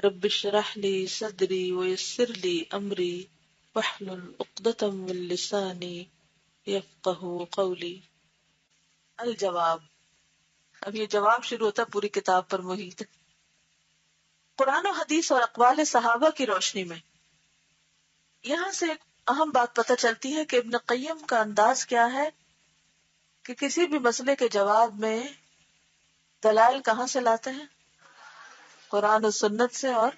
رب اشرح لی صدری ویسر لی امری واحلل عقدۃ من لسانی یفقہوا قولی۔ الجواب، اب یہ جواب شروع ہوتا ہے پوری کتاب پر محیط۔ قرآن و حدیث اور اقوال صحابہ کی روشنی میں یہاں سے ایک اہم بات پتہ چلتی ہے کہ ابن قیم کا انداز کیا ہے کہ کسی بھی مسئلے کے جواب میں دلائل کہاں سے لاتے ہیں؟ قرآن و سنت سے اور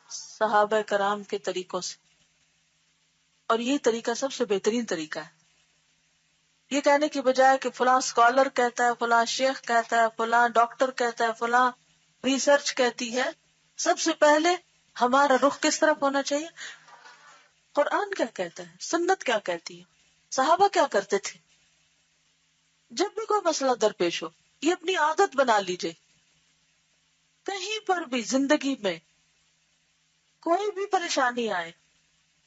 صحابہ کرام کے طریقوں سے، اور یہ طریقہ سب سے بہترین طریقہ ہے۔ یہ کہنے کی بجائے کہ فلاں اسکالر کہتا ہے، فلاں شیخ کہتا ہے، فلاں ڈاکٹر کہتا ہے، فلاں ریسرچ کہتی ہے، سب سے پہلے ہمارا رخ کس طرف ہونا چاہیے؟ قرآن کیا کہتا ہے، سنت کیا کہتی ہے، صحابہ کیا کرتے تھے۔ جب بھی کوئی مسئلہ درپیش ہو، یہ اپنی عادت بنا لیجئے، کہیں پر بھی زندگی میں کوئی بھی پریشانی آئے،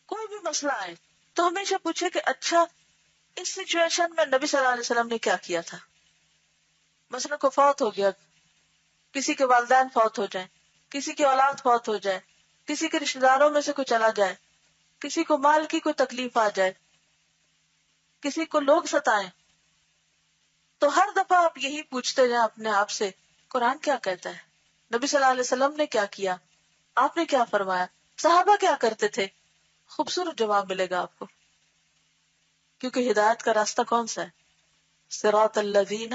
کوئی بھی مسئلہ آئے، تو ہمیشہ پوچھے کہ اچھا اس سچویشن میں نبی صلی اللہ علیہ وسلم نے کیا کیا تھا۔ مثلا کو فوت ہو گیا، کسی کے والدین فوت ہو جائیں، کسی کی اولاد فوت ہو جائے، کسی کے رشتہ داروں میں سے کوئی چلا جائے، کسی کو مال کی کوئی تکلیف آ جائے، کسی کو لوگ ستائیں، تو ہر دفعہ آپ یہی پوچھتے جائیں اپنے آپ سے قرآن کیا کہتا ہے، نبی صلی اللہ علیہ وسلم نے کیا کیا، آپ نے کیا فرمایا، صحابہ کیا کرتے تھے۔ خوبصورت جواب ملے گا آپ کو، کیونکہ ہدایت کا راستہ کون سا ہے؟ صراط الذین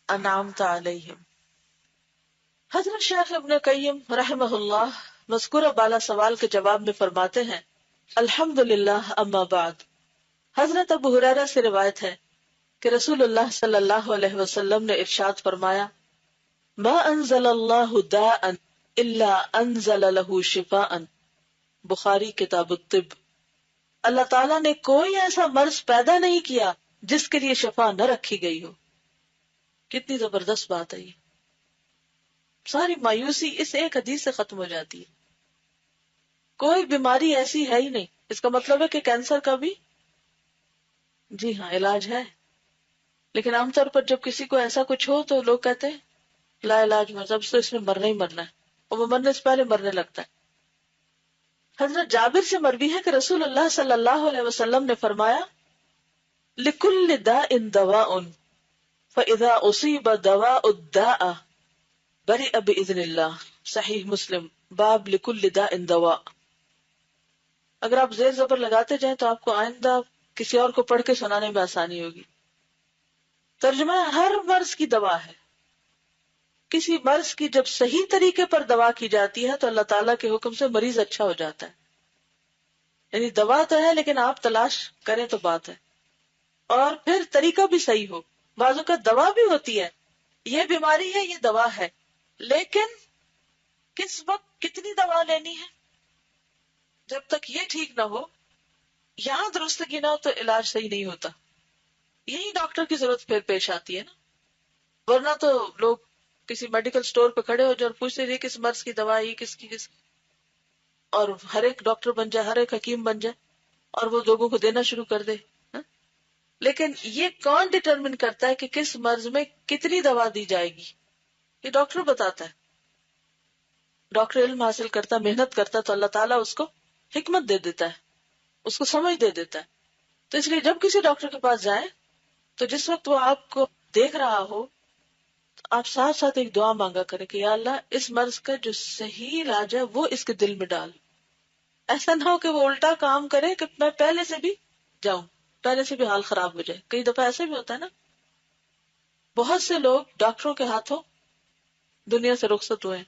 انعمت علیہم۔ حضرت شیخ ابن قیم رحمہ اللہ مذکورہ بالا سوال کے جواب میں فرماتے ہیں، الحمدللہ اما بعد۔ حضرت ابو ہریرہ سے روایت ہے کہ رسول اللہ صلی اللہ علیہ وسلم نے ارشاد فرمایا، ما انزل اللہ داء الا انزل له شفاء، بخاری کتاب الطب۔ اللہ تعالیٰ نے کوئی ایسا مرض پیدا نہیں کیا جس کے لیے شفا نہ رکھی گئی ہو۔ کتنی زبردست بات ہے یہ، ساری مایوسی اس ایک حدیث سے ختم ہو جاتی ہے۔ کوئی بیماری ایسی ہے ہی نہیں، اس کا مطلب ہے کہ کینسر کا بھی جی ہاں علاج ہے، لیکن عام طور پر جب کسی کو ایسا کچھ ہو تو لوگ کہتے ہیں لا علاج مرض، اب تو اس میں مرنا ہی مرنا ہے، اور وہ مرنے سے پہلے مرنے لگتا ہے۔ حضرت جابر سے مروی ہے کہ رسول اللہ صلی اللہ علیہ وسلم نے فرمایا، لکل داء دواء فاذا اصیب دواء الداء برئ باذن اللہ، صحیح مسلم، باب لکل داء دواء۔ اگر آپ زیر زبر لگاتے جائیں تو آپ کو آئندہ کسی اور کو پڑھ کے سنانے میں آسانی ہوگی۔ ترجمہ، ہر مرض کی دوا ہے۔ کسی مرض کی جب صحیح طریقے پر دوا کی جاتی ہے تو اللہ تعالیٰ کے حکم سے مریض اچھا ہو جاتا ہے۔ یعنی دوا تو ہے لیکن آپ تلاش کریں تو بات ہے، اور پھر طریقہ بھی صحیح ہو۔ بعض اوقات دوا بھی ہوتی ہے، یہ بیماری ہے، یہ دوا ہے، لیکن کس وقت کتنی دوا لینی ہے، جب تک یہ ٹھیک نہ ہو، یہاں درستگی نہ ہو تو علاج صحیح نہیں ہوتا۔ یہی ڈاکٹر کی ضرورت پھر پیش آتی ہے نا، ورنہ تو لوگ کسی میڈیکل سٹور پہ کھڑے ہو جائے اور پوچھتے رہے کس مرض کی دوا، یہ کس کی، اور ہر ایک ڈاکٹر بن جائے، ہر ایک حکیم بن جائے، اور وہ لوگوں کو دینا شروع کر دے۔ ہاں؟ لیکن یہ کون ڈٹرمن کرتا ہے کہ کس مرض میں کتنی دوا دی جائے گی؟ یہ ڈاکٹر بتاتا ہے۔ ڈاکٹر علم حاصل کرتا، محنت کرتا تو اللہ تعالیٰ اس کو حکمت دے دیتا ہے، اس کو سمجھ دے دیتا ہے۔ تو اس لیے جب کسی ڈاکٹر کے پاس جائیں تو جس وقت وہ آپ کو دیکھ رہا ہو تو آپ ساتھ ساتھ ایک دعا مانگا کریں کہ یا اللہ اس مرض کا جو صحیح علاج ہے وہ اس کے دل میں ڈال۔ ایسا نہ ہو کہ وہ الٹا کام کرے کہ میں پہلے سے بھی جاؤں، پہلے سے بھی حال خراب ہو جائے۔ کئی دفعہ ایسے بھی ہوتا ہے نا، بہت سے لوگ ڈاکٹروں کے ہاتھوں دنیا سے رخصت ہوئے۔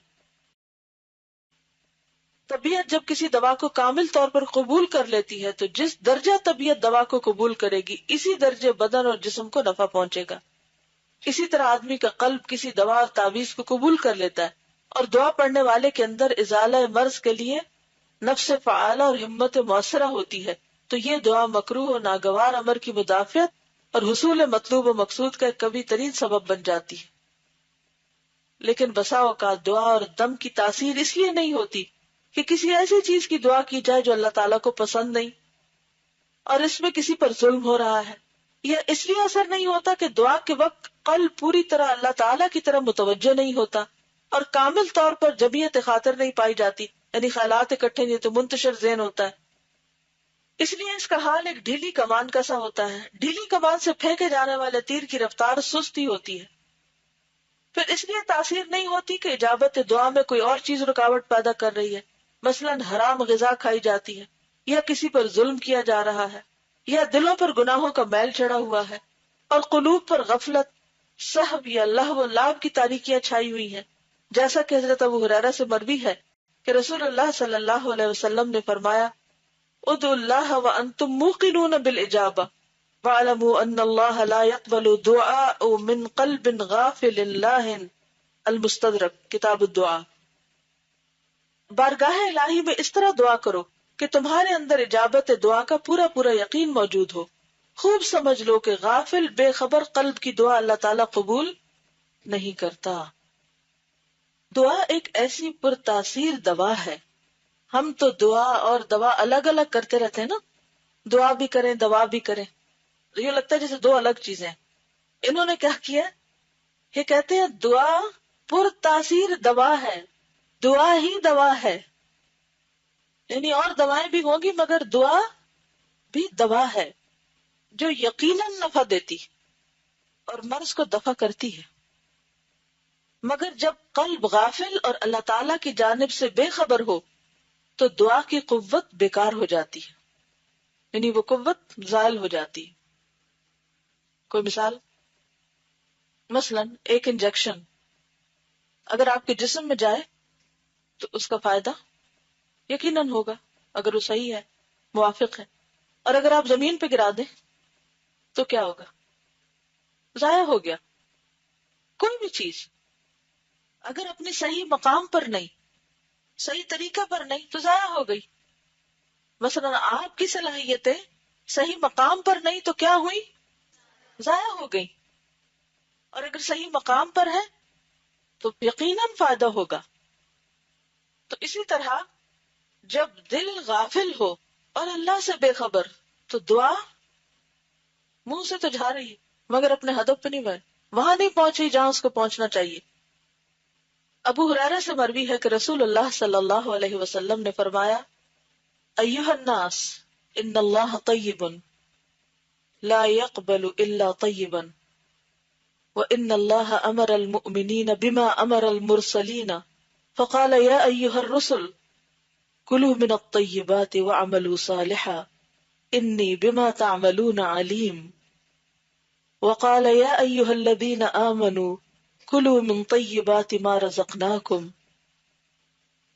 طبیعت جب کسی دوا کو کامل طور پر قبول کر لیتی ہے تو جس درجہ طبیعت دوا کو قبول کرے گی اسی درجے بدن اور جسم کو نفع پہنچے گا۔ اسی طرح آدمی کا قلب کسی دوا اور تعویذ کو قبول کر لیتا ہے، اور دعا پڑھنے والے کے اندر ازالہ مرض کے لیے نفس فعالہ اور ہمت مؤثرہ ہوتی ہے، تو یہ دعا مکروہ و ناگوار امر کی مدافعت اور حصول مطلوب و مقصود کا ایک کبھی ترین سبب بن جاتی ہے۔ لیکن بسا اوقات دعا اور دم کی تاثیر اس لیے نہیں ہوتی کہ کسی ایسی چیز کی دعا کی جائے جو اللہ تعالیٰ کو پسند نہیں اور اس میں کسی پر ظلم ہو رہا ہے، یا اس لیے اثر نہیں ہوتا کہ دعا کے وقت قلب پوری طرح اللہ تعالیٰ کی طرف متوجہ نہیں ہوتا، اور کامل طور پر جمعیت خاطر نہیں پائی جاتی، یعنی خیالات اکٹھے نہیں تو منتشر ذہن ہوتا ہے. اس لیے اس کا حال ایک ڈھیلی کمان کا سا ہوتا ہے. ڈھیلی کمان سے پھینکے جانے والے تیر کی رفتار سست ہی ہوتی ہے. پھر اس لیے تاثیر نہیں ہوتی کہ اجابت دعا میں کوئی اور چیز رکاوٹ پیدا کر رہی ہے، مثلا حرام غذا کھائی جاتی ہے، یا کسی پر ظلم کیا جا رہا ہے، یا دلوں پر گناہوں کا میل چڑھا ہوا ہے، اور قلوب پر غفلت، سہو یا لہو و لعب کی تاریکیاں چھائی ہوئی ہیں. جیسا کہ حضرت ابو ہریرہ سے مروی ہے کہ رسول اللہ صلی اللہ علیہ وسلم نے فرمایا: ادعوا اللہ وانتم موقنون بالاجابہ واعلموا ان اللہ لا يقبل دعاء من قلب غافل لاہ. المستدرک کتاب الدعاء. بارگاہ الہی میں اس طرح دعا کرو کہ تمہارے اندر اجابت دعا کا پورا پورا یقین موجود ہو. خوب سمجھ لو کہ غافل بے خبر قلب کی دعا اللہ تعالیٰ قبول نہیں کرتا. دعا ایک ایسی پرتاثیر دوا ہے. ہم تو دعا اور دوا الگ الگ کرتے رہتے ہیں نا، دعا بھی کریں دوا بھی کریں، یہ لگتا ہے جیسے دو الگ چیزیں ہیں. انہوں نے کیا کیا، یہ کہتے ہیں دعا پرتاثیر دوا ہے، دعا ہی دوا ہے. یعنی اور دوائیں بھی ہوں گی مگر دعا بھی دوا ہے جو یقیناً نفع دیتی اور مرض کو دفع کرتی ہے. مگر جب قلب غافل اور اللہ تعالی کی جانب سے بے خبر ہو تو دعا کی قوت بیکار ہو جاتی ہے، یعنی وہ قوت زائل ہو جاتی ہے. کوئی مثال، مثلا ایک انجیکشن اگر آپ کے جسم میں جائے تو اس کا فائدہ یقیناً ہوگا اگر وہ صحیح ہے، موافق ہے. اور اگر آپ زمین پہ گرا دیں تو کیا ہوگا، ضائع ہو گیا. کوئی بھی چیز اگر اپنے صحیح مقام پر نہیں، صحیح طریقہ پر نہیں تو ضائع ہو گئی. مثلا آپ کی صلاحیتیں صحیح مقام پر نہیں تو کیا ہوئی، ضائع ہو گئی. اور اگر صحیح مقام پر ہے تو یقیناً فائدہ ہوگا. تو اسی طرح جب دل غافل ہو اور اللہ سے بے خبر تو دعا منہ سے تو جا رہی ہے مگر اپنے ہدف پہ نہیں گئے، وہاں نہیں پہنچی جہاں اس کو پہنچنا چاہیے. ابو ہریرہ سے مروی ہے کہ رسول اللہ صلی اللہ علیہ وسلم نے فرمایا: ایھا الناس ان اللہ طیب لا يقبل الا طیبا وان اللہ امر المؤمنین بما امر المرسلین فقال یا ایھا الرسل کلوا من الطیبات واعملوا صالحا انی بما تعملون علیم وقال یا ایھا الذین آمنوا کلوا من طیبات ما رزقناکم.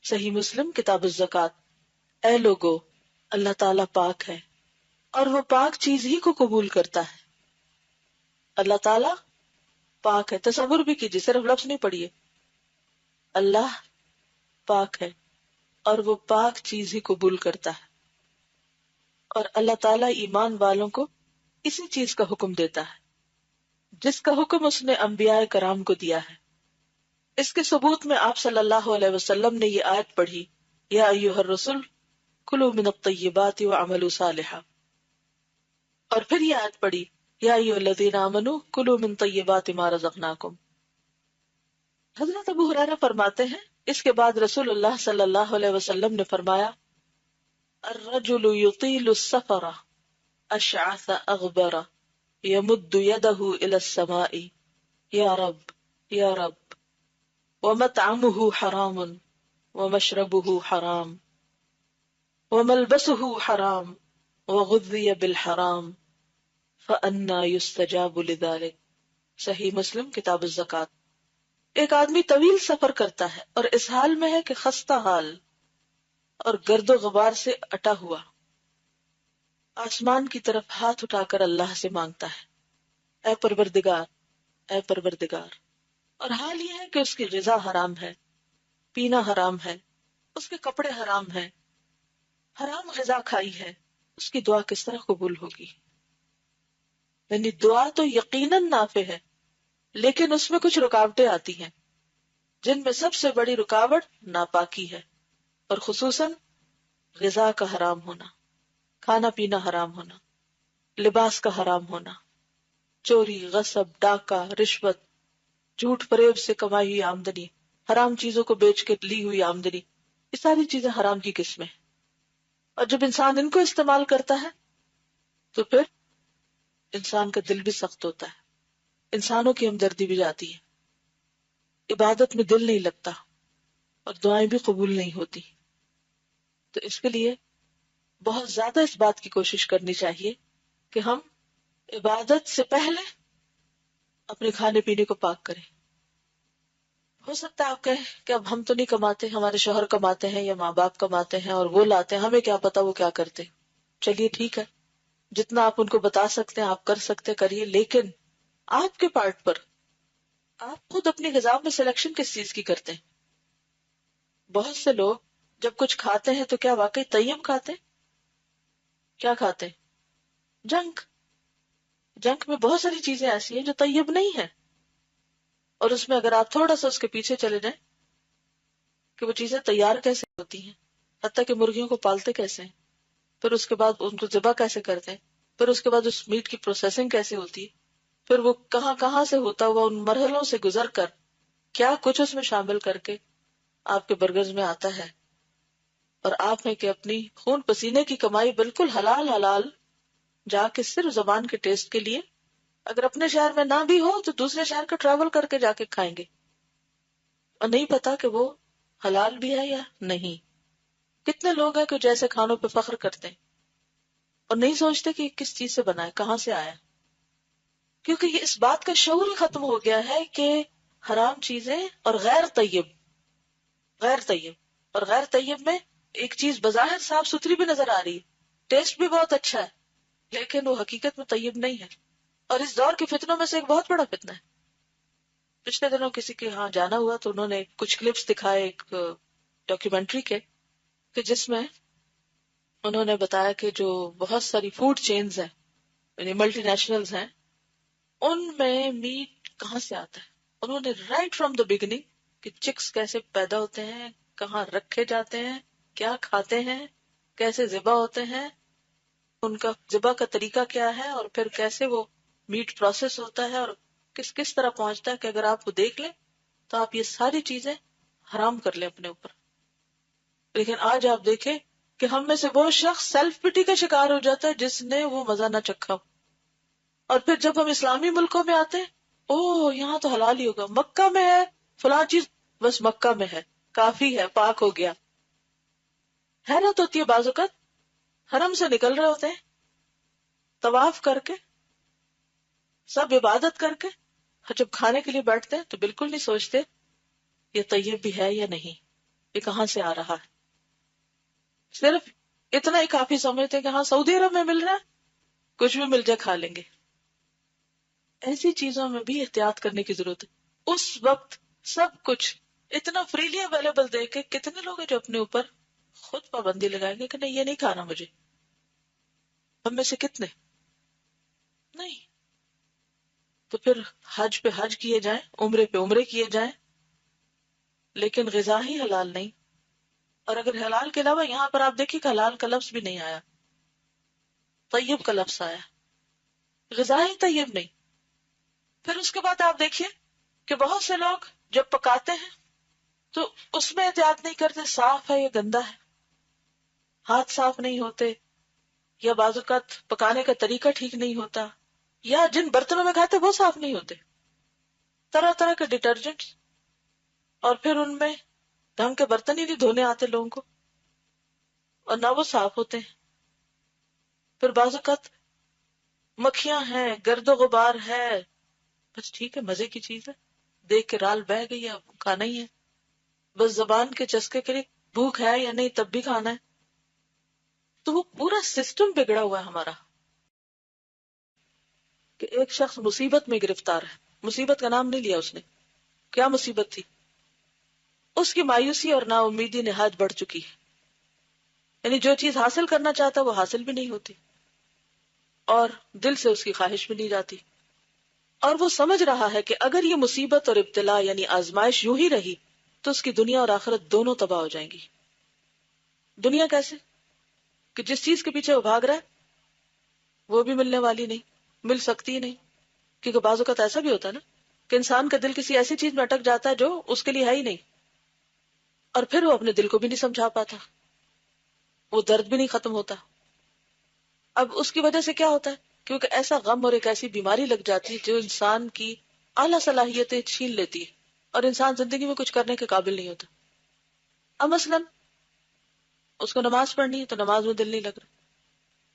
صحیح مسلم کتاب الزکوٰۃ. اے لوگو، اللہ تعالیٰ پاک ہے اور وہ پاک چیز ہی کو قبول کرتا ہے. اللہ تعالیٰ پاک ہے، تصور بھی کیجیے، صرف لفظ نہیں پڑھیے، اللہ پاک ہے اور وہ پاک چیز ہی قبول کرتا ہے. اور اللہ تعالیٰ ایمان والوں کو اسی چیز کا حکم دیتا ہے جس کا حکم اس نے انبیاء کرام کو دیا ہے. اس کے ثبوت میں آپ صلی اللہ علیہ وسلم نے یہ آیت پڑھی: یا ایھا الرسل کلوا من الطیبات واعملوا صالحا، اور پھر یہ آیت پڑھی: یا ایھا الذین آمنوا کلوا من طیبات ما رزقناکم. حضرت ابو ہریرہ فرماتے ہیں اس کے بعد رسول اللہ صلی اللہ علیہ وسلم نے فرمایا: الرجل یطیل السفر اشعث اغبر یمد یدہ الی السماء یا رب یا رب ومطعمہ حرام ومشربہ حرام وملبسہ حرام وغذی بالحرام فأنى يستجاب لذلك. صحیح مسلم کتاب الزکوٰۃ. ایک آدمی طویل سفر کرتا ہے اور اس حال میں ہے کہ خستہ حال اور گرد و غبار سے اٹا ہوا، آسمان کی طرف ہاتھ اٹھا کر اللہ سے مانگتا ہے: اے پروردگار، اے پروردگار. اور حال یہ ہے کہ اس کی غذا حرام ہے، پینا حرام ہے، اس کے کپڑے حرام ہیں، حرام غذا کھائی ہے. اس کی دعا کس طرح قبول ہوگی؟ یعنی دعا تو یقیناً نافع ہے لیکن اس میں کچھ رکاوٹیں آتی ہیں جن میں سب سے بڑی رکاوٹ ناپاکی ہے، اور خصوصاً غذا کا حرام ہونا، کھانا پینا حرام ہونا، لباس کا حرام ہونا، چوری، غصب، ڈاکہ، رشوت، جھوٹ فریب سے کمائی ہوئی آمدنی، حرام چیزوں کو بیچ کے لی ہوئی آمدنی، یہ ساری چیزیں حرام کی قسمیں. اور جب انسان ان کو استعمال کرتا ہے تو پھر انسان کا دل بھی سخت ہوتا ہے، انسانوں کی ہمدردی بھی جاتی ہے، عبادت میں دل نہیں لگتا اور دعائیں بھی قبول نہیں ہوتی. تو اس کے لیے بہت زیادہ اس بات کی کوشش کرنی چاہیے کہ ہم عبادت سے پہلے اپنے کھانے پینے کو پاک کریں. ہو سکتا ہے آپ کہیں کہ اب ہم تو نہیں کماتے، ہمارے شوہر کماتے ہیں یا ماں باپ کماتے ہیں اور وہ لاتے ہیں، ہمیں کیا پتا وہ کیا کرتے. چلیے ٹھیک ہے، جتنا آپ ان کو بتا سکتے ہیں آپ کر سکتے کریے، لیکن آپ کے پارٹ پر آپ خود اپنی غذا میں سلیکشن کس چیز کی کرتے ہیں؟ بہت سے لوگ جب کچھ کھاتے ہیں تو کیا واقعی طیب کھاتے ہیں؟ کیا کھاتے ہیں؟ جنک. جنک میں بہت ساری چیزیں ایسی ہیں جو طیب نہیں ہیں، اور اس میں اگر آپ تھوڑا سا اس کے پیچھے چلے جائیں کہ وہ چیزیں تیار کیسے ہوتی ہیں، حتیٰ کہ مرغیوں کو پالتے کیسے ہیں، پھر اس کے بعد ان کو ذبح کیسے کرتے ہیں، پھر اس کے بعد اس میٹ کی پروسیسنگ کیسے ہوتی ہے، پھر وہ کہاں کہاں سے ہوتا ہوا ان مرحلوں سے گزر کر کیا کچھ اس میں شامل کر کے آپ کے برگرز میں آتا ہے، اور آپ نے کہ اپنی خون پسینے کی کمائی بالکل حلال حلال جا کے صرف زبان کے ٹیسٹ کے لیے، اگر اپنے شہر میں نہ بھی ہو تو دوسرے شہر کا ٹریول کر کے جا کے کھائیں گے، اور نہیں پتا کہ وہ حلال بھی ہے یا نہیں. کتنے لوگ ہیں کہ جیسے کھانوں پہ فخر کرتے ہیں اور نہیں سوچتے کہ یہ کس چیز سے بنا ہے، کہاں سے آیا، کیونکہ یہ اس بات کا شعور ہی ختم ہو گیا ہے کہ حرام چیزیں اور غیر طیب اور غیر طیب میں ایک چیز بظاہر صاف ستھری بھی نظر آ رہی ہے، ٹیسٹ بھی بہت اچھا ہے، لیکن وہ حقیقت میں طیب نہیں ہے. اور اس دور کے فتنوں میں سے ایک بہت بڑا فتنہ ہے. پچھلے دنوں کسی کے ہاں جانا ہوا تو انہوں نے کچھ کلپس دکھائے ایک ڈاکیومنٹری کے، کہ جس میں انہوں نے بتایا کہ جو بہت ساری فوڈ چینز ہیں، یعنی ملٹی نیشنلز ہیں، ان میں میٹ کہاں سے آتا ہے. انہوں نے رائٹ فرام دا بگننگ کہ چکس کیسے پیدا ہوتے ہیں، کہاں رکھے جاتے ہیں، کیا کھاتے ہیں، کیسے ذبح ہوتے ہیں، ان کا ذبح کا طریقہ کیا ہے، اور پھر کیسے وہ میٹ پروسیس ہوتا ہے اور کس کس طرح پہنچتا ہے، کہ اگر آپ کو دیکھ لیں تو آپ یہ ساری چیزیں حرام کر لیں اپنے اوپر. لیکن آج آپ دیکھیں کہ ہم میں سے وہ شخص سیلف پٹی کا شکار ہو جاتا ہے جس نے وہ مزہ نہ چکھا ہو، اور پھر جب ہم اسلامی ملکوں میں آتے ہیں، اوہ یہاں تو حلال ہی ہوگا، مکہ میں ہے فلاں چیز، بس مکہ میں ہے کافی ہے، پاک ہو گیا. حیرت ہوتی ہے بعض اوقات حرم سے نکل رہے ہوتے ہیں طواف کر کے، سب عبادت کر کے، جب کھانے کے لیے بیٹھتے ہیں تو بالکل نہیں سوچتے یہ طیب بھی ہے یا نہیں، یہ کہاں سے آ رہا ہے. صرف اتنا ہی کافی سمجھتے ہیں کہ ہاں سعودی عرب میں مل رہا ہے، کچھ بھی مل جائے کھا لیں گے. ایسی چیزوں میں بھی احتیاط کرنے کی ضرورت ہے. اس وقت سب کچھ اتنا فریلی اویلیبل دے کے کتنے لوگ ہیں جو اپنے اوپر خود پابندی لگائیں گے کہ نہیں یہ نہیں کھانا مجھے. ہم میں سے کتنے نہیں. تو پھر حج پہ حج کیے جائیں، عمرے پہ عمرے کیے جائیں، لیکن غذا ہی حلال نہیں. اور اگر حلال کے علاوہ یہاں پر آپ دیکھیں کہ حلال کا لفظ بھی نہیں آیا، طیب کا لفظ آیا، غذا ہی طیب نہیں. پھر اس کے بعد آپ دیکھیے کہ بہت سے لوگ جب پکاتے ہیں تو اس میں احتیاط نہیں کرتے صاف ہے یا گندا ہے، ہاتھ صاف نہیں ہوتے، یا بعض اوقات پکانے کا طریقہ ٹھیک نہیں ہوتا، یا جن برتنوں میں کھاتے وہ صاف نہیں ہوتے، طرح طرح کے ڈٹرجنٹ، اور پھر ان میں ڈھنگ کے برتن ہی نہیں دھونے آتے لوگوں کو، اور نہ وہ صاف ہوتے ہیں. پھر بعض اوقات مکھیاں ہیں، گرد و غبار ہے، بس ٹھیک ہے مزے کی چیز ہے، دیکھ کے رال بہ گئی ہے، کھانا ہی ہے، بس زبان کے چسکے کے لیے بھوک ہے یا نہیں تب بھی کھانا ہے. تو وہ پورا سسٹم بگڑا ہوا ہے ہمارا، کہ ایک شخص مصیبت میں گرفتار ہے، مصیبت کا نام نہیں لیا اس نے، کیا مصیبت تھی؟ اس کی مایوسی اور نا امیدی نہایت بڑھ چکی ہے. یعنی جو چیز حاصل کرنا چاہتا وہ حاصل بھی نہیں ہوتی، اور دل سے اس کی خواہش بھی نہیں جاتی، اور وہ سمجھ رہا ہے کہ اگر یہ مصیبت اور ابتلا یعنی آزمائش یوں ہی رہی تو اس کی دنیا اور آخرت دونوں تباہ ہو جائیں گی. دنیا کیسے؟ کہ جس چیز کے پیچھے وہ بھاگ رہا ہے وہ بھی ملنے والی نہیں، مل سکتی ہی نہیں. کیونکہ بعض اوقات ایسا بھی ہوتا ہے نا کہ انسان کا دل کسی ایسی چیز میں اٹک جاتا ہے جو اس کے لیے ہے ہی نہیں، اور پھر وہ اپنے دل کو بھی نہیں سمجھا پاتا، وہ درد بھی نہیں ختم ہوتا. اب اس کی وجہ سے کیا ہوتا ہے؟ کیونکہ ایسا غم اور ایک ایسی بیماری لگ جاتی ہے جو انسان کی اعلیٰ صلاحیتیں چھین لیتی ہے اور انسان زندگی میں کچھ کرنے کے قابل نہیں ہوتا. اب مثلاً اس کو نماز پڑھنی ہے تو نماز میں دل نہیں لگ رہا،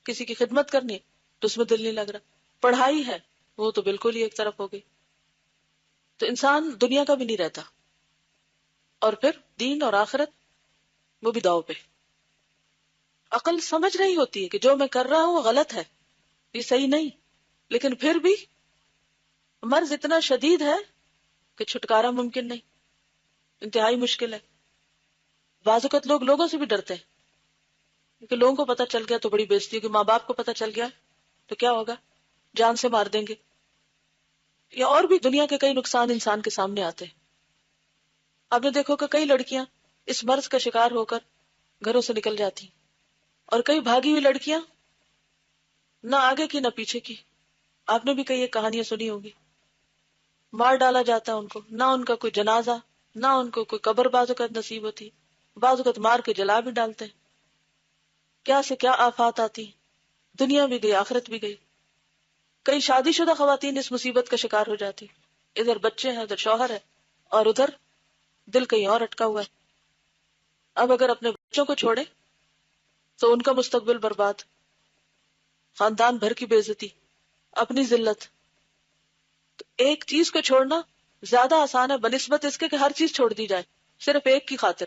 کسی کی خدمت کرنی ہے تو اس میں دل نہیں لگ رہا، پڑھائی ہے وہ تو بالکل ہی ایک طرف ہو گئی. تو انسان دنیا کا بھی نہیں رہتا، اور پھر دین اور آخرت وہ بھی داؤ پہ. عقل سمجھ رہی ہوتی ہے کہ جو میں کر رہا ہوں وہ غلط ہے، یہ صحیح نہیں، لیکن پھر بھی مرض اتنا شدید ہے کہ چھٹکارا ممکن نہیں، انتہائی مشکل ہے. بعض اوقات لوگ لوگوں سے بھی ڈرتے ہیں کیونکہ لوگوں کو پتہ چل گیا تو بڑی بےزتی ہوگی، ماں باپ کو پتہ چل گیا تو کیا ہوگا، جان سے مار دیں گے، یا اور بھی دنیا کے کئی نقصان انسان کے سامنے آتے ہیں. آپ نے دیکھو کہ کئی لڑکیاں اس مرض کا شکار ہو کر گھروں سے نکل جاتی ہیں، اور کئی بھاگی ہوئی لڑکیاں نہ آگے کی نہ پیچھے کی. آپ نے بھی کئی ایک کہانیاں سنی ہوگی، مار ڈالا جاتا ان کو، نہ ان کا کوئی جنازہ، نہ ان کو کوئی قبر بعض اوقات نصیب ہوتی، بعض اوقات مار کے جلا بھی ڈالتے ہیں. کیا سے کیا آفات آتی، دنیا بھی گئی آخرت بھی گئی. کئی شادی شدہ خواتین اس مصیبت کا شکار ہو جاتی، ادھر بچے ہیں، ادھر شوہر ہے، اور ادھر دل کہیں اور اٹکا ہوا ہے. اب اگر اپنے بچوں کو چھوڑے تو ان کا مستقبل برباد، خاندان بھر کی بے عزتی، اپنی ذلت. تو ایک چیز کو چھوڑنا زیادہ آسان ہے بنسبت اس کے کہ ہر چیز چھوڑ دی جائے صرف ایک کی خاطر.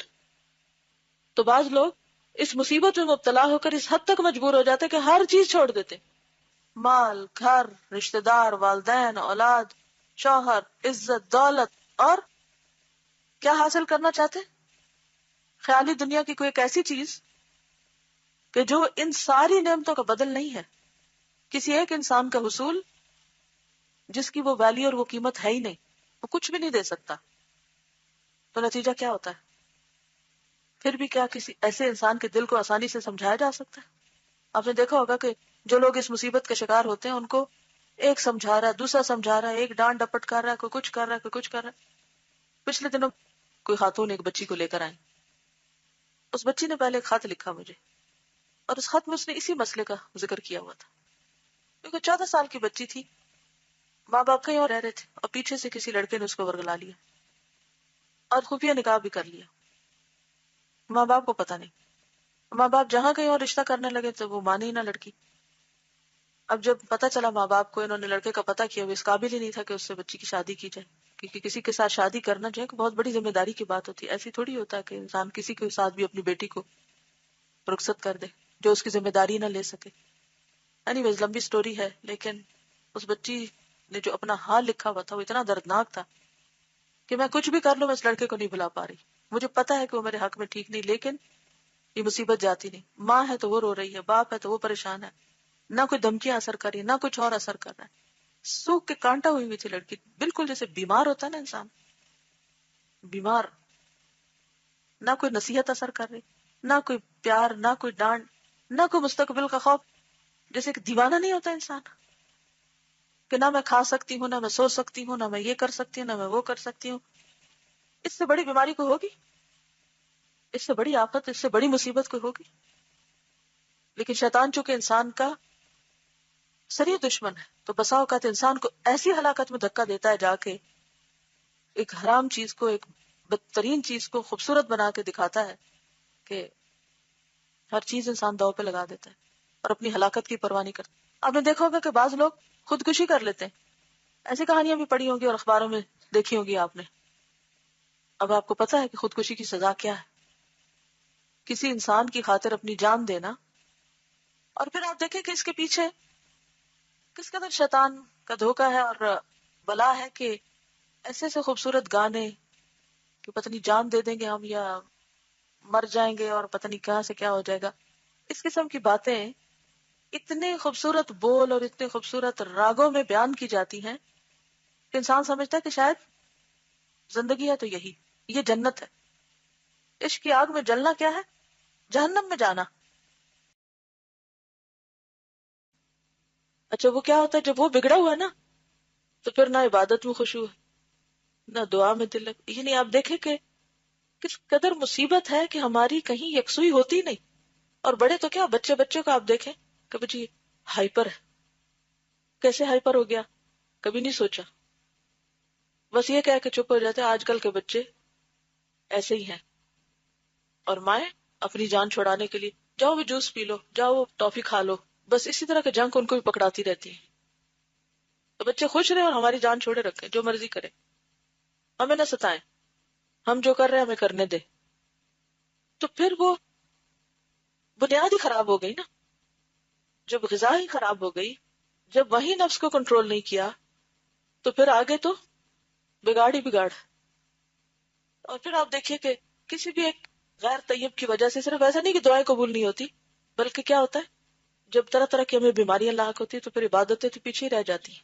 تو بعض لوگ اس مصیبت میں مبتلا ہو کر اس حد تک مجبور ہو جاتے کہ ہر چیز چھوڑ دیتے، مال، گھر، رشتہ دار، والدین، اولاد، شوہر، عزت، دولت، اور کیا حاصل کرنا چاہتے؟ خیالی دنیا کی کوئی ایک ایسی چیز کہ جو ان ساری نعمتوں کا بدل نہیں ہے، کسی ایک انسان کا حصول جس کی وہ ویلیو اور وہ قیمت ہے ہی نہیں، وہ کچھ بھی نہیں دے سکتا. تو نتیجہ کیا ہوتا ہے؟ پھر بھی کیا کسی ایسے انسان کے دل کو آسانی سے سمجھایا جا سکتا ہے؟ آپ نے دیکھا ہوگا کہ جو لوگ اس مصیبت کے شکار ہوتے ہیں ان کو ایک سمجھا رہا ہے، دوسرا سمجھا رہا ہے، ایک ڈانٹ ڈپٹ کر رہا ہے، کوئی کچھ کر رہا ہے، کوئی کچھ کر رہا ہے. پچھلے دنوں کوئی خاتون ایک بچی کو لے کر آئی، اس بچی نے پہلے ایک خط لکھا مجھے، اور اس خط میں اس نے اسی مسئلے کا ذکر کیا ہوا تھا. کیونکہ 14 سال کی بچی تھی، ماں باپ کہیں اور رہ رہے تھے، اور پیچھے سے کسی لڑکے نے اس کو ورگلا لیا اور خفیہ نکاح بھی کر لیا. ماں باپ کو پتا نہیں، ماں باپ جہاں کہیں اور رشتہ کرنے لگے تو وہ مانی ہی نہ لڑکی. اب جب پتا چلا ماں باپ کو، انہوں نے لڑکے کا پتہ کیا، وہ اس قابل ہی نہیں تھا کہ اس سے بچی کی شادی کی جائے، کیونکہ کسی کے ساتھ شادی کرنا جو ہے کہ بہت بڑی ذمہ داری کی بات ہوتی ہے. ایسی تھوڑی ہوتا ہے کہ انسان کسی کے ساتھ بھی اپنی بیٹی کو رخصت کر دے جو اس کی ذمہ داری نہ لے سکے. اینی ویز لمبی سٹوری ہے، لیکن اس بچی نے جو اپنا حال لکھا ہوا تھا وہ اتنا دردناک تھا کہ میں کچھ بھی کر لوں میں اس لڑکے کو نہیں بھلا پا رہی. مجھے پتا ہے کہ وہ میرے حق میں ٹھیک نہیں، لیکن یہ مصیبت جاتی نہیں. ماں ہے تو وہ رو رہی ہے، باپ ہے تو وہ پریشان ہے، نہ کوئی دھمکیاں اثر کر رہی، نہ کچھ اور اثر کر رہا ہے. سوکھ کے کانٹا ہوئی ہوئی تھی لڑکی، بالکل جیسے بیمار ہوتا ہے نا انسان، بیمار. نہ کوئی نصیحت اثر کر رہی، نہ کوئی پیار، نہ کوئی ڈانٹ، نہ کوئی مستقبل کا خوف. جیسے کہ دیوانہ نہیں ہوتا انسان کہ نہ میں کھا سکتی ہوں، نہ میں سو سکتی ہوں، نہ میں یہ کر سکتی ہوں، نہ میں وہ کر سکتی ہوں. اس سے بڑی بیماری کوئی ہوگی؟ اس سے بڑی آفت، اس سے بڑی مصیبت کوئی ہوگی؟ لیکن شیطان چونکہ انسان کا سری دشمن ہے تو بسا اوقات انسان کو ایسی ہلاکت میں دھکا دیتا ہے جا کے، ایک حرام چیز کو، ایک بدترین چیز کو خوبصورت بنا کے دکھاتا ہے کہ ہر چیز انسان داؤ پہ لگا دیتا ہے اور اپنی ہلاکت کی پرواہ نہیں کرتا. آپ نے دیکھا ہوگا کہ بعض لوگ خودکشی کر لیتے ہیں، ایسی کہانیاں بھی پڑھی ہوگی اور اخباروں میں دیکھی ہوگی آپ نے. اب آپ کو پتا ہے کہ خودکشی کی سزا کیا ہے؟ کسی انسان کی خاطر اپنی جان دینا. اور پھر آپ دیکھیں کہ اس کے پیچھے کس قدر شیطان کا دھوکا ہے اور بلا ہے کہ ایسے ایسے خوبصورت گانے کہ پتہ نہیں جان دے دیں گے ہم یا مر جائیں گے اور پتہ نہیں کہاں سے کیا ہو جائے گا. اس قسم کی باتیں اتنے خوبصورت بول اور اتنے خوبصورت راگوں میں بیان کی جاتی ہیں کہ انسان سمجھتا ہے کہ شاید زندگی ہے تو یہی، یہ جنت ہے. عشق کی آگ میں جلنا کیا ہے؟ جہنم میں جانا. اچھا وہ کیا ہوتا ہے جب وہ بگڑا ہوا ہے نا تو پھر نہ عبادت میں خشوع ہے، نہ دعا میں دل ہے. یعنی آپ دیکھیں کہ کس قدر مصیبت ہے کہ ہماری کہیں یکسوئی ہوتی نہیں. اور بڑے تو کیا، بچے کو آپ دیکھیں کہ جی ہائپر ہے، کیسے ہائپر ہو گیا کبھی نہیں سوچا، بس یہ کہہ کے چپ ہو جاتے ہیں آج کل کے بچے ایسے ہی ہیں. اور مائیں اپنی جان چھڑانے کے لیے جاؤ وہ جوس پی لو، جاؤ وہ ٹافی کھا لو، بس اسی طرح کے جنک ان کو بھی پکڑاتی رہتی ہیں. تو بچے خوش رہے اور ہماری جان چھوڑے رکھے، جو مرضی کرے، ہمیں نہ ستائیں، ہم جو کر رہے ہیں ہمیں کرنے دے. تو پھر وہ بنیاد ہی خراب ہو گئی نا. جب غذا ہی خراب ہو گئی، جب وہی نفس کو کنٹرول نہیں کیا، تو پھر آگے تو بگاڑ ہی بگاڑ. اور پھر آپ دیکھیے کہ کسی بھی ایک غیر طیب کی وجہ سے صرف ایسا نہیں کہ دعائیں قبول نہیں ہوتی، بلکہ کیا ہوتا ہے جب طرح طرح کی ہمیں بیماریاں لاحق ہوتی تو پھر عبادتیں تو پیچھے ہی رہ جاتی ہیں.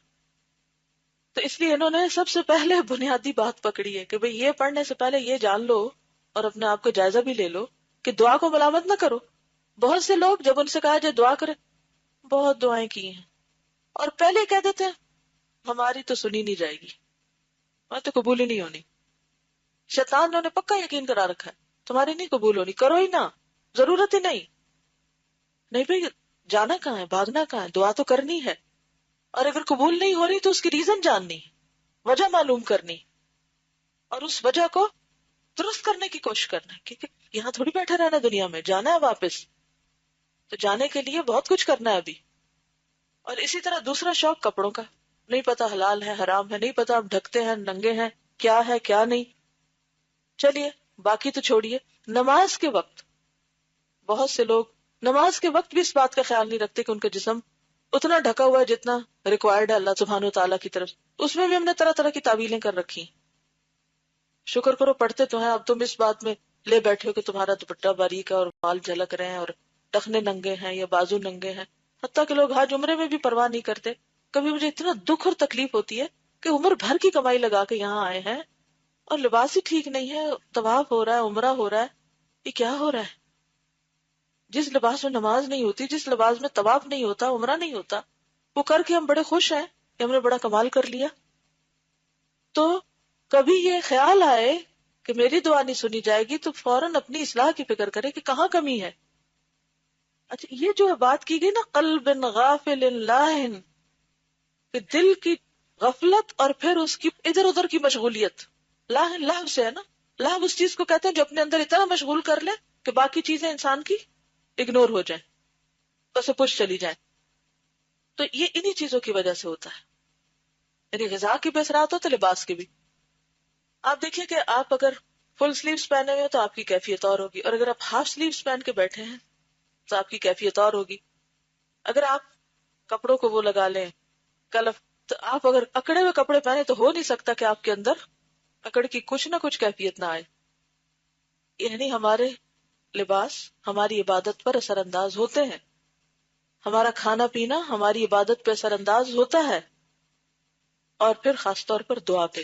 تو اس لیے انہوں نے سب سے پہلے بنیادی بات پکڑی ہے کہ بھئی یہ پڑھنے سے پہلے یہ جان لو اور اپنے آپ کو جائزہ بھی لے لو کہ دعا کو ملامت نہ کرو. بہت سے لوگ جب ان سے کہا جائے دعا کرے، بہت دعائیں کی ہیں اور پہلے کہہ دیتے ہیں ہماری تو سنی نہیں جائے گی، ہماری تو قبول ہی نہیں ہونی. شیطان نے پکا یقین کرا رکھا ہے تمہاری نہیں قبول ہونی، کرو ہی نہ، ضرورت ہی نہیں. نہیں بھائی، جانا کہاں ہے، بھاگنا کہاں ہے، دعا تو کرنی ہے. اور اگر قبول نہیں ہو رہی تو اس کی ریزن جاننی، وجہ معلوم کرنی، اور اس وجہ کو درست کرنے کی کوشش کرنا. کیونکہ یہاں تھوڑی بیٹھے رہنا، دنیا میں جانا ہے واپس، تو جانے کے لیے بہت کچھ کرنا ہے ابھی. اور اسی طرح دوسرا شوق کپڑوں کا، نہیں پتا حلال ہے حرام ہے، نہیں پتا ہم ڈھکتے ہیں ننگے ہیں، کیا ہے کیا نہیں. چلیے باقی تو چھوڑیے. نماز کے وقت بہت سے لوگ نماز کے وقت بھی اس بات کا خیال نہیں رکھتے کہ ان کا جسم اتنا ڈھکا ہوا ہے جتنا ریکوائرڈ ہے اللہ سبحانہ و تعالیٰ کی طرف. اس میں بھی ہم نے طرح طرح کی تعویلیں کر رکھی. شکر کرو پڑھتے تو ہیں، اب تم اس بات میں لے بیٹھے ہو کہ تمہارا دوپٹہ باریک ہے اور بال جھلک رہے ہیں اور ٹخنے ننگے ہیں یا بازو ننگے ہیں. حتیٰ کہ لوگ حج عمرے میں بھی پرواہ نہیں کرتے. کبھی مجھے اتنا دکھ اور تکلیف ہوتی ہے کہ عمر بھر کی کمائی لگا کے یہاں آئے ہیں اور لباس ہی ٹھیک نہیں ہے، طواف ہو رہا ہے، عمرہ ہو رہا ہے، یہ کیا ہو رہا ہے؟ جس لباس میں نماز نہیں ہوتی، جس لباس میں طواف نہیں ہوتا، عمرہ نہیں ہوتا، وہ کر کے ہم بڑے خوش ہیں کہ ہم نے بڑا کمال کر لیا. تو کبھی یہ خیال آئے کہ میری دعا نہیں سنی جائے گی تو فوراً اپنی اصلاح کی فکر کرے کہ کہاں کمی ہے. اچھا، یہ جو بات کی گئی نا قلب غافل لاہن، کہ دل کی غفلت اور پھر اس کی ادھر ادھر کی مشغولیت. لاہن لہو سے ہے نا، لہو اس چیز کو کہتے ہیں جو اپنے اندر اتنا مشغول کر لے کہ باقی چیزیں انسان کی اگنور ہو جائیں، اسے پش چلی جائیں. تو یہ انہی چیزوں کی وجہ سے ہوتا ہے. یعنی غذا کی بھی اثرات ہوتے، لباس کے بھی. آپ دیکھیے کہ آپ اگر فل سلیوز پہنے ہوئے تو آپ کی کیفیت اور ہوگی، اور اگر آپ ہاف سلیوز پہن کے بیٹھے ہیں تو آپ کی کیفیت اور ہوگی. اگر آپ کپڑوں کو وہ لگا لیں کلف، تو آپ اگر اکڑے ہوئے کپڑے پہنے تو ہو نہیں سکتا کہ آپ کے اندر اکڑ کی کچھ نہ کچھ کیفیت نہ آئے. یعنی ہمارے لباس ہماری عبادت پر اثر انداز ہوتے ہیں، ہمارا کھانا پینا ہماری عبادت پہ اثر انداز ہوتا ہے، اور پھر خاص طور پر دعا پہ.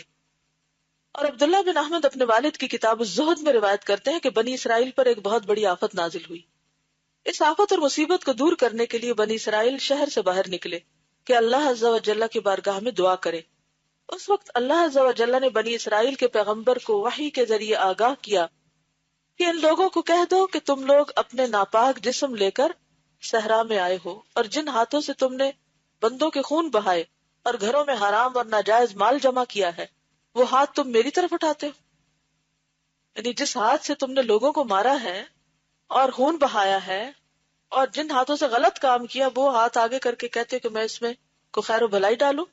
اور عبداللہ بن احمد اپنے والد کی کتاب الزہد میں روایت کرتے ہیں کہ بنی اسرائیل پر ایک بہت بڑی آفت نازل ہوئی. اس آفت اور مصیبت کو دور کرنے کے لیے بنی اسرائیل شہر سے باہر نکلے کہ اللہ عز و جل کی بارگاہ میں دعا کرے. اس وقت اللہ عز و جل نے بنی اسرائیل کے پیغمبر کو وحی کے ذریعے آگاہ کیا کہ ان لوگوں کو کہہ دو کہ تم لوگ اپنے ناپاک جسم لے کر صحرا میں آئے ہو، اور جن ہاتھوں سے تم نے بندوں کے خون بہائے اور گھروں میں حرام اور ناجائز مال جمع کیا ہے، وہ ہاتھ تم میری طرف اٹھاتے ہو. یعنی جس ہاتھ سے تم نے لوگوں کو مارا ہے اور خون بہایا ہے اور جن ہاتھوں سے غلط کام کیا، وہ ہاتھ آگے کر کے کہتے کہ میں اس میں کو خیر و بھلائی ڈالوں.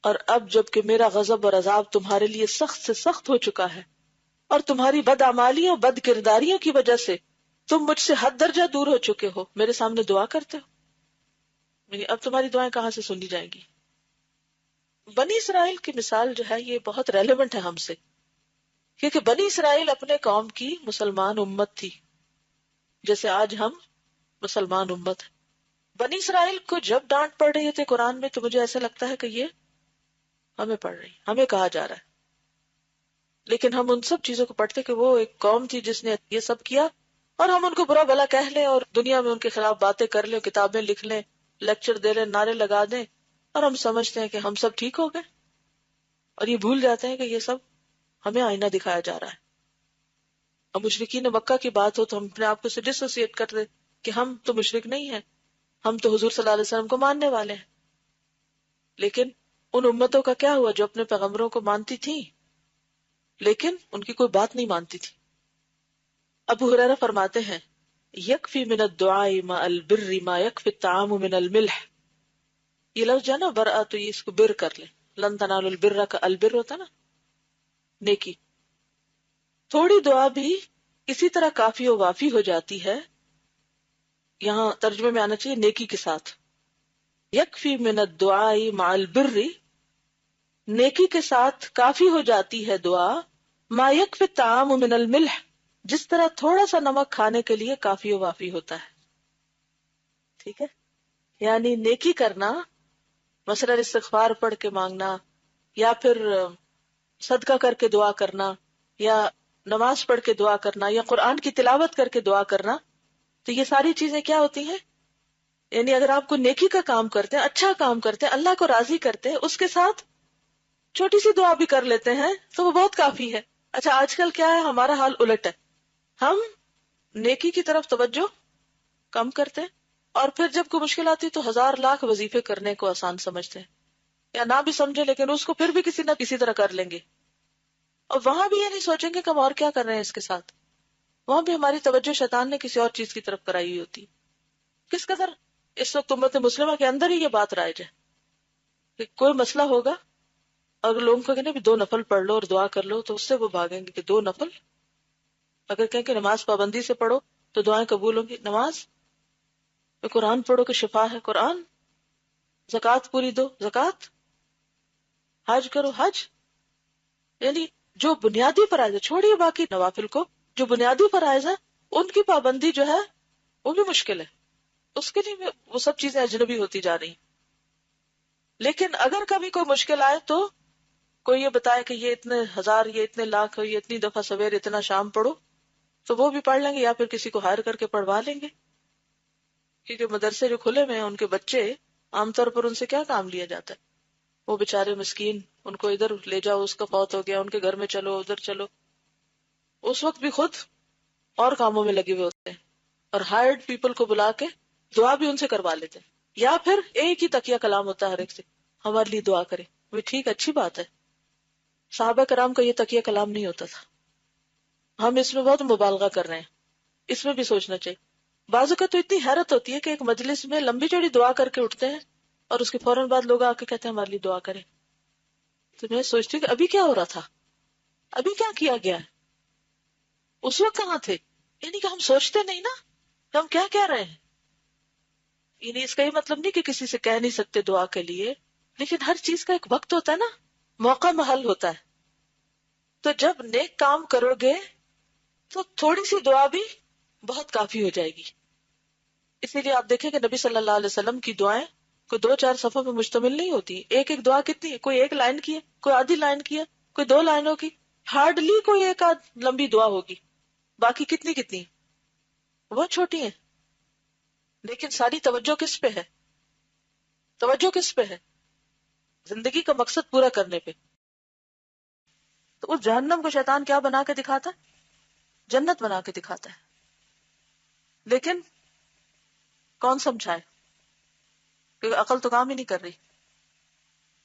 اور اب جب کہ میرا غضب اور عذاب تمہارے لیے سخت سے سخت ہو چکا ہے اور تمہاری بدعمالیوں بد کرداریوں کی وجہ سے تم مجھ سے حد درجہ دور ہو چکے ہو، میرے سامنے دعا کرتے ہو. یعنی اب تمہاری دعائیں کہاں سے سنی جائیں گی؟ بنی اسرائیل کی مثال جو ہے یہ بہت ریلیونٹ ہے ہم سے، کیونکہ بنی اسرائیل اپنے قوم کی مسلمان امت تھی جیسے آج ہم مسلمان امت ہیں. بنی اسرائیل کو جب ڈانٹ پڑ رہی تھے قرآن میں تو مجھے ایسا لگتا ہے کہ یہ ہمیں پڑھ رہی، ہمیں کہا جا رہا ہے. لیکن ہم ان سب چیزوں کو پڑھتے کہ وہ ایک قوم تھی جس نے یہ سب کیا، اور ہم ان کو برا بھلا کہہ لیں اور دنیا میں ان کے خلاف باتیں کر لیں، کتابیں لکھ لیں، لیکچر دے لیں، نعرے لگا دیں، اور ہم سمجھتے ہیں کہ ہم سب ٹھیک ہو گئے، اور یہ بھول جاتے ہیں کہ یہ سب ہمیں آئینہ دکھایا جا رہا ہے. اب مشرکین مکہ کی بات ہو تو ہم اپنے آپ کو سے ڈس ایسوسیٹ کرتے کہ ہم تو مشرک نہیں ہیں، ہم تو حضور صلی اللہ علیہ وسلم کو ماننے والے ہیں. لیکن ان امتوں کا کیا ہوا جو اپنے پیغمبروں کو مانتی تھیں لیکن ان کی کوئی بات نہیں مانتی تھی؟ ابو ہریرہ فرماتے ہیں یکفی من الدعاء مع البر ما یکفی الطعام من الملح. یہ لفظ جو ہے نا برآ، تو یہ اس کو بر کر لیں. لن تنالوا البر کا البر ہوتا نا نیکی. تھوڑی دعا بھی اسی طرح کافی و وافی ہو جاتی ہے. یہاں ترجمے میں آنا چاہیے نیکی کے ساتھ. یکفی من الدعاء مع البر، نیکی کے ساتھ کافی ہو جاتی ہے دعا. ما یکفی الطعام من الملح، جس طرح تھوڑا سا نمک کھانے کے لیے کافی و وافی ہوتا ہے. ٹھیک ہے، یعنی نیکی کرنا، مثلا استغفار پڑھ کے مانگنا، یا پھر صدقہ کر کے دعا کرنا، یا نماز پڑھ کے دعا کرنا، یا قرآن کی تلاوت کر کے دعا کرنا، تو یہ ساری چیزیں کیا ہوتی ہیں؟ یعنی اگر آپ کو نیکی کا کام کرتے ہیں، اچھا کام کرتے ہیں، اللہ کو راضی کرتے ہیں، اس کے ساتھ چھوٹی سی دعا بھی کر لیتے ہیں تو وہ بہت کافی ہے. اچھا آج کل کیا ہے، ہمارا حال الٹ ہے. ہم نیکی کی طرف توجہ کم کرتے ہیں، اور پھر جب کوئی مشکل آتی تو 1000 لاکھ وظیفے کرنے کو آسان سمجھتے ہیں، یا نہ بھی سمجھے لیکن اس کو پھر بھی کسی نہ کسی طرح کر لیں گے. اور وہاں بھی یہ نہیں سوچیں گے کہ ہم اور کیا کر رہے ہیں اس کے ساتھ. وہاں بھی ہماری توجہ شیطان نے کسی اور چیز کی طرف کرائی ہوئی ہوتی. کس قدر اس وقت امت مسلمہ کے اندر ہی یہ بات رائج ہے کہ کوئی مسئلہ ہوگا، اگر لوگوں کو کہیں بھی 2 نفل پڑھ لو اور دعا کر لو تو اس سے وہ بھاگیں گے کہ 2 نفل. اگر کہیں کہ نماز پابندی سے پڑھو تو دعائیں قبول ہوں گی، نماز. قرآن پڑھو کہ شفا ہے، قرآن. زکوٰۃ پوری دو، زکوٰۃ. حج کرو، حج. یعنی جو بنیادی فرائض ہے، چھوڑیے باقی نوافل کو، جو بنیادی فرائض ہے ان کی پابندی جو ہے وہ بھی مشکل ہے. اس کے لیے وہ سب چیزیں اجنبی ہوتی جا رہی. لیکن اگر کبھی کوئی مشکل آئے تو کوئی یہ بتائے کہ یہ اتنے 1000، یہ اتنے لاکھ، یہ اتنی دفعہ سویر اتنا شام پڑھو، تو وہ بھی پڑھ لیں گے، یا پھر کسی کو ہائر کر کے پڑھوا لیں گے. کیونکہ مدرسے جو کھلے ہوئے ہیں ان کے بچے عام طور پر ان سے کیا کام لیا جاتا ہے؟ وہ بےچارے مسکین، ان کو ادھر لے جاؤ، اس کا فوت ہو گیا، ان کے گھر میں چلو، ادھر چلو. اس وقت بھی خود اور کاموں میں لگے ہوئے ہوتے ہیں، اور ہائرڈ پیپل کو بلا کے دعا بھی ان سے کروا لیتے ہیں. یا پھر ایک ہی تکیہ کلام ہوتا ہے ہر ایک سے، ہمارے لیے دعا کرے. وہ ٹھیک، اچھی بات ہے. صحابہ کرام کا یہ تکیہ کلام نہیں ہوتا تھا. ہم اس میں بہت مبالغہ کر رہے ہیں، اس میں بھی سوچنا چاہیے. بعض اوقات تو اتنی حیرت ہوتی ہے کہ ایک مجلس میں لمبی چوڑی دعا کر کے اٹھتے ہیں اور اس کے فوراً بعد لوگ آ کے کہتے ہیں ہمارے لیے دعا کریں. تو میں سوچتی ہوں کہ ابھی کیا ہو رہا تھا، ابھی کیا کیا گیا ہے، اس وقت کہاں تھے؟ یعنی کہ ہم سوچتے نہیں نا کہ ہم کیا کہہ رہے ہیں. یعنی اس کا یہ مطلب نہیں کہ کسی سے کہہ نہیں سکتے دعا کے لیے، لیکن ہر چیز کا ایک وقت ہوتا ہے نا، موقع محل ہوتا ہے. تو جب نیک کام کرو گے تو تھوڑی سی دعا بھی بہت کافی ہو جائے گی. اسی لیے آپ دیکھیں کہ نبی صلی اللہ علیہ وسلم کی دعائیں کوئی 2-4 صفحوں پہ مشتمل نہیں ہوتی. ایک ایک دعا کتنی ہے، کوئی 1 لائن کی ہے، کوئی آدھی لائن کی ہے، کوئی 2 لائنوں کی. ہارڈلی کوئی ایک آدھ لمبی دعا ہوگی، باقی کتنی کتنی وہ چھوٹی ہیں. لیکن ساری توجہ کس پہ ہے؟ توجہ کس پہ ہے؟ زندگی کا مقصد پورا کرنے پہ. تو اس جہنم کو شیطان کیا بنا کے دکھاتا ہے؟ جنت بنا کے دکھاتا ہے. لیکن کون سمجھائے، کیونکہ عقل تو کام ہی نہیں کر رہی.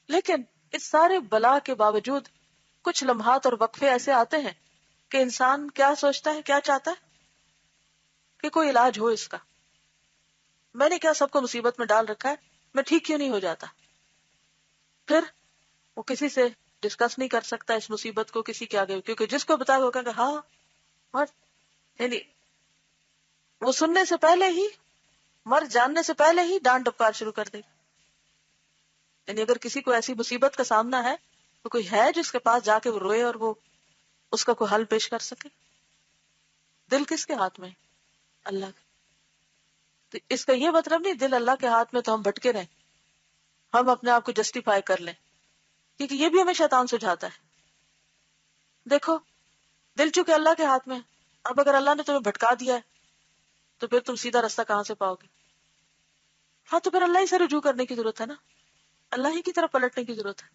لیکن اس سارے بلا کے باوجود کچھ لمحات اور وقفے ایسے آتے ہیں کہ انسان کیا سوچتا ہے، کیا چاہتا ہے کہ کوئی علاج ہو اس کا. میں نے کیا سب کو مصیبت میں ڈال رکھا ہے، میں ٹھیک کیوں نہیں ہو جاتا؟ پھر وہ کسی سے ڈسکس نہیں کر سکتا اس مصیبت کو کسی کے آگے، کیونکہ جس کو بتایا ہوگا کہ ہاں، اور یعنی وہ سننے سے پہلے ہی، مر جاننے سے پہلے ہی ڈانٹ ڈپکار شروع کر دے. یعنی اگر کسی کو ایسی مصیبت کا سامنا ہے تو کوئی ہے جس کے پاس جا کے وہ روئے اور وہ اس کا کوئی حل پیش کر سکے؟ دل کس کے ہاتھ میں؟ اللہ کا. تو اس کا یہ مطلب نہیں دل اللہ کے ہاتھ میں تو ہم بھٹکے رہیں، ہم اپنے آپ کو جسٹیفائی کر لیں، کیونکہ یہ بھی ہمیں شیطان سجھاتا ہے. دیکھو دل چونکہ اللہ کے ہاتھ میں ہے، اب اگر اللہ نے تمہیں بھٹکا دیا ہے تو پھر تم سیدھا راستہ کہاں سے پاؤ گے؟ ہاں تو پھر اللہ ہی سے رجوع کرنے کی ضرورت ہے نا، اللہ ہی کی طرف پلٹنے کی ضرورت ہے.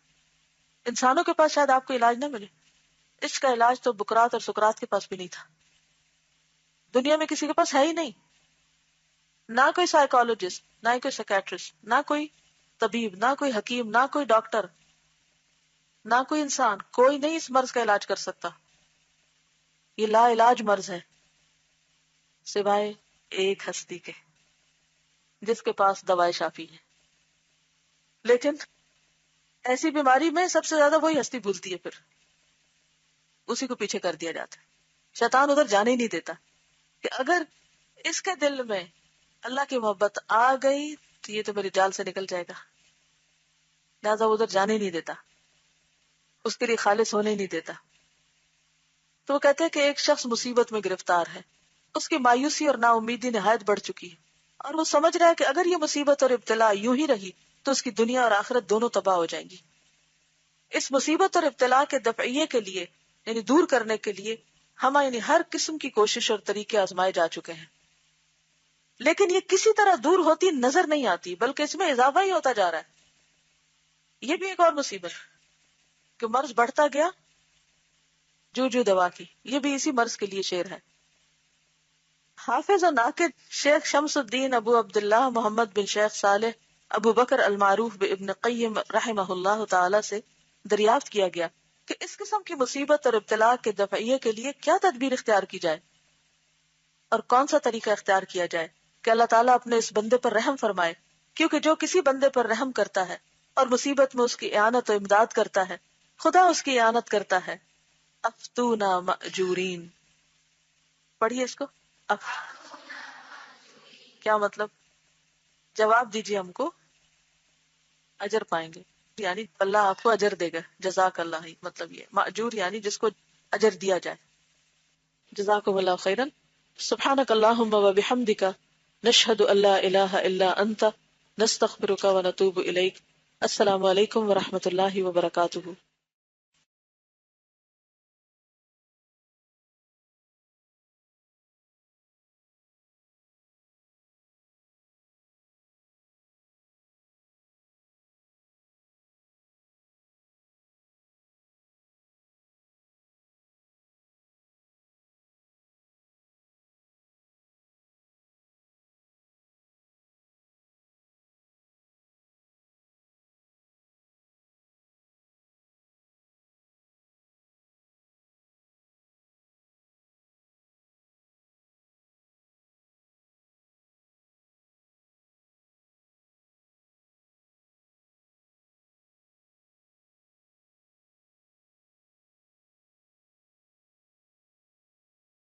انسانوں کے پاس شاید آپ کو علاج نہ ملے. اس کا علاج تو بکرات اور سکرات کے پاس بھی نہیں تھا. دنیا میں کسی کے پاس ہے ہی نہیں، نہ کوئی سائیکالوجسٹ، نہ کوئی سیکیٹرسٹ، نہ کوئی طبیب، نہ کوئی حکیم، نہ کوئی ڈاکٹر، نہ کوئی انسان، کوئی نہیں اس مرض کا علاج کر سکتا. یہ لا علاج مرض ہے سوائے ایک ہستی کے جس کے پاس دوائے شافی ہے. لیکن ایسی بیماری میں سب سے زیادہ وہی ہستی بھولتی ہے، پھر اسی کو پیچھے کر دیا جاتا ہے. شیطان ادھر جانے ہی نہیں دیتا کہ اگر اس کے دل میں اللہ کی محبت آ گئی تو یہ تو میری جال سے نکل جائے گا، لہٰذا وہ ادھر جانے ہی نہیں دیتا، اس کے لیے خالص ہونے ہی نہیں دیتا. تو وہ کہتے ہیں کہ ایک شخص مصیبت میں گرفتار ہے، اس کی مایوسی اور نا امیدی نہایت بڑھ چکی ہے، اور وہ سمجھ رہا ہے کہ اگر یہ مصیبت اور ابتلا یوں ہی رہی تو اس کی دنیا اور آخرت دونوں تباہ ہو جائیں گی. اس مصیبت اور ابتلا کے دفعیے کے لیے، یعنی دور کرنے کے لیے، ہم یعنی ہر قسم کی کوشش اور طریقے آزمائے جا چکے ہیں، لیکن یہ کسی طرح دور ہوتی نظر نہیں آتی، بلکہ اس میں اضافہ ہی ہوتا جا رہا ہے. یہ بھی ایک اور مصیبت کہ مرض بڑھتا گیا، جو دوا کی، یہ بھی اسی مرض کے لیے شعر ہے. حافظ و ناقد شیخ شمس الدین ابو عبداللہ محمد بن شیخ صالح ابو بکر المعروف بابن قیم رحمہ اللہ تعالی سے دریافت کیا گیا کہ اس قسم کی مصیبت اور ابتلا کے دفعیے کے لیے کیا تدبیر اختیار کی جائے اور کون سا طریقہ اختیار کیا جائے کہ اللہ تعالیٰ اپنے اس بندے پر رحم فرمائے، کیونکہ جو کسی بندے پر رحم کرتا ہے اور مصیبت میں اس کی اعانت و امداد کرتا ہے، خدا اس کی اعانت کرتا ہے. افتونا مأجورین، پڑھیے اس کو. اف کیا مطلب؟ جواب دیجیے، ہم کو اجر پائیں گے، یعنی اللہ آپ کو اجر دے گا. جزاک اللہ، ہی مطلب یہ مأجور یعنی جس کو اجر دیا جائے. جزاکم اللہ خیرا. سبحانک اللہم و بحمدک، نشہد ان لا الہ الا انت، نستغفرک و نتوب الیک. السلام علیکم و رحمۃ اللہ وبرکاتہ.